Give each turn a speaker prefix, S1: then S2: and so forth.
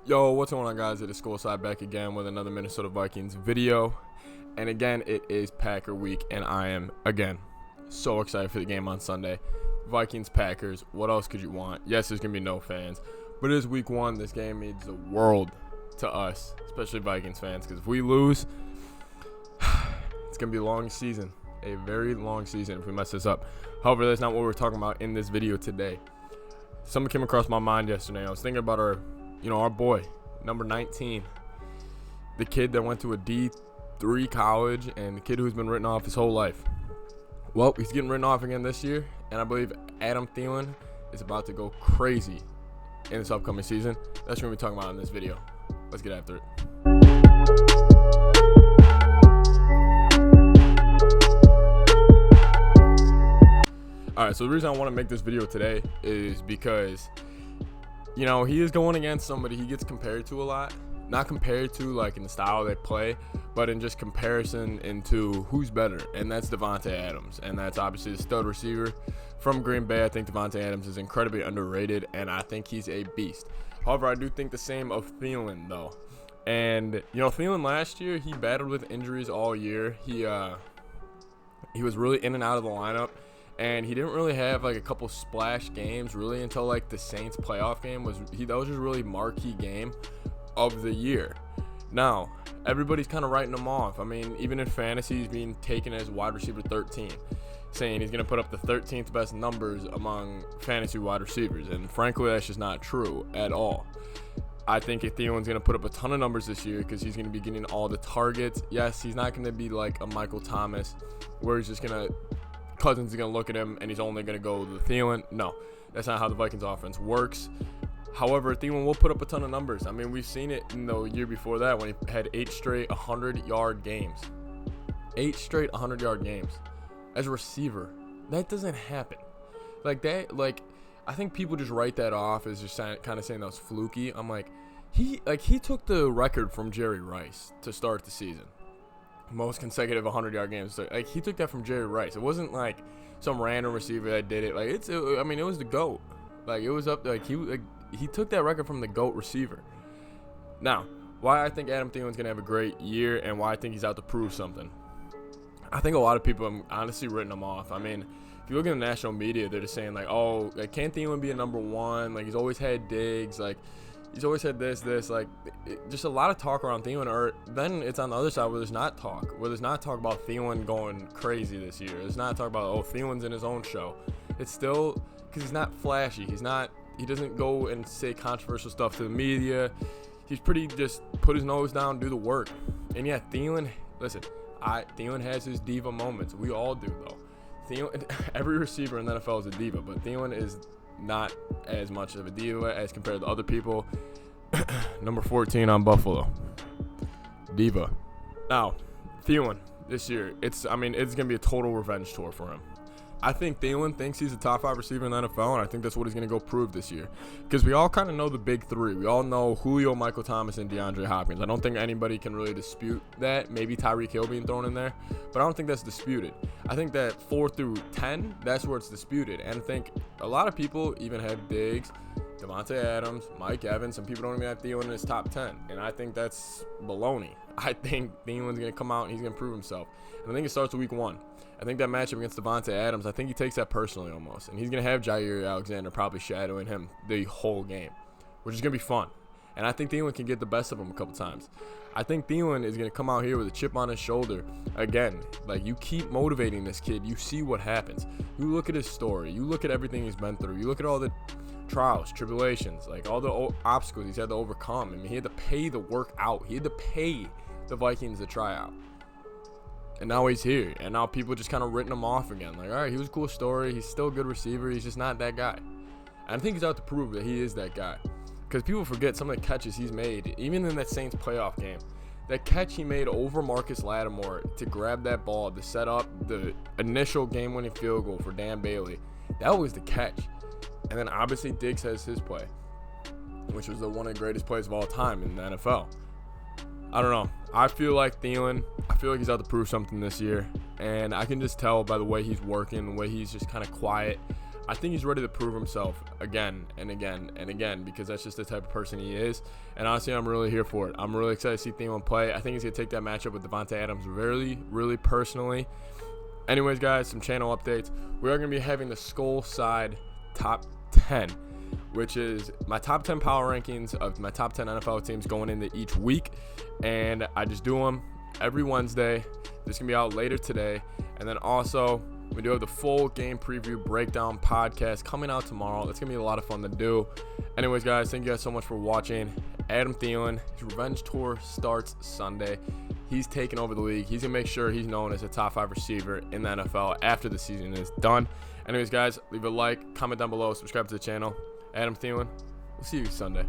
S1: Yo, what's going on, guys? It is Skol side back again with another Minnesota Vikings video. And again, it is Packer week, and I am, again, so excited for the game on Sunday. Vikings, Packers, what else could you want? Yes, there's going to be no fans, but it is week one. This game means the world to us, especially Vikings fans, because if we lose, it's going to be a long season, a very long season if we mess this up. However, that's not what we're talking about in this video today. Something came across my mind yesterday. I was thinking about our boy, number 19, the kid that went to a D3 college and the kid who's been written off his whole life. Well, he's getting written off again this year, and I believe Adam Thielen is about to go crazy in this upcoming season. That's what we're going to be talking about in this video. Let's get after it. Alright, so the reason I want to make this video today is because he is going against somebody he gets compared to a lot. Not compared to like in the style they play, but in just comparison into who's better, and that's Davante Adams. And that's obviously the stud receiver from Green Bay. I think Davante Adams is incredibly underrated, and I think he's a beast. However, I do think the same of Thielen, though. And, Thielen last year, he battled with injuries all year. He was really in and out of the lineup. And he didn't really have like a couple splash games really until like the Saints playoff game that was just really marquee game of the year. Now, everybody's kind of writing him off. I mean, even in fantasy, he's being taken as wide receiver 13, saying he's going to put up the 13th best numbers among fantasy wide receivers. And frankly, that's just not true at all. I think Thielen's going to put up a ton of numbers this year because he's going to be getting all the targets. Yes, he's not going to be like a Michael Thomas where he's just going to Cousins is going to look at him and he's only going to go to Thielen. No, that's not how the Vikings offense works. However, Thielen will put up a ton of numbers. I mean, we've seen it in the year before that when he had 8 straight 100-yard games. 8 straight 100-yard games as a receiver. That doesn't happen. I think people just write that off as just kind of saying that was fluky. I'm like, he took the record from Jerry Rice to start the season. Most consecutive 100-yard games. Like, he took that from Jerry Rice. It wasn't like some random receiver that did it. Like, it was the GOAT. Like, it was up there. He took that record from the GOAT receiver. Now, why I think Adam Thielen's going to have a great year and why I think he's out to prove something. I think a lot of people have honestly written him off. I mean, if you look at the national media, they're just saying, like, oh, like, can't Thielen be a number one? Like, he's always had Diggs. Like, he's always had this, like, just a lot of talk around Thielen. Or then it's on the other side where there's not talk about Thielen going crazy this year. There's not talk about, oh, Thielen's in his own show. It's still because he's not flashy. He doesn't go and say controversial stuff to the media. He's pretty just put his nose down, do the work. And yeah, Thielen has his diva moments. We all do, though. Every receiver in the NFL is a diva, but Thielen is not as much of a diva as compared to other people. Number 14 on Buffalo, diva. Now, Thielen this year, it's gonna be a total revenge tour for him. I think Thielen thinks he's a top 5 receiver in the NFL, and I think that's what he's gonna go prove this year. Because we all kind of know the big three. We all know Julio, Michael Thomas, and DeAndre Hopkins. I don't think anybody can really dispute that. Maybe Tyreek Hill being thrown in there, but I don't think that's disputed. I think that 4 through 10, that's where it's disputed. And I think a lot of people even have Diggs, Davante Adams, Mike Evans. Some people don't even have Thielen in his top 10, and I think that's baloney. I think Thielen's going to come out and he's going to prove himself. And I think it starts with week 1. I think that matchup against Davante Adams, I think he takes that personally almost. And he's going to have Jair Alexander probably shadowing him the whole game, which is going to be fun. And I think Thielen can get the best of him a couple times. I think Thielen is going to come out here with a chip on his shoulder. Again, like, you keep motivating this kid. You see what happens. You look at his story. You look at everything he's been through. You look at all the trials, tribulations, like all the obstacles he's had to overcome. I mean, he had to pay the work out. He had to pay the Vikings to try out. And now he's here. And now people just kind of written him off again. Like, all right, he was a cool story. He's still a good receiver. He's just not that guy. And I think he's out to prove that he is that guy. Because people forget some of the catches he's made, even in that Saints playoff game. That catch he made over Marcus Lattimore to grab that ball to set up the initial game-winning field goal for Dan Bailey, that was the catch. And then obviously Diggs has his play, which was one of the greatest plays of all time in the NFL. I don't know. I feel like Thielen, he's out to prove something this year. And I can just tell by the way he's working, the way he's just kind of quiet. I think he's ready to prove himself again and again and again, because that's just the type of person he is. And honestly, I'm really here for it. I'm really excited to see Thielen play. I think he's going to take that matchup with Devontae Adams really personally. Anyways, guys, some channel updates. We are going to be having the Skol side top 10, which is my top 10 power rankings of my top 10 NFL teams going into each week. And I just do them every Wednesday. This can be out later today. And then also, we do have the full game preview breakdown podcast coming out tomorrow. That's going to be a lot of fun to do. Anyways, guys, thank you guys so much for watching. Adam Thielen, his revenge tour starts Sunday. He's taking over the league. He's going to make sure he's known as a top 5 receiver in the NFL after the season is done. Anyways, guys, leave a like, comment down below, subscribe to the channel. Adam Thielen, we'll see you Sunday.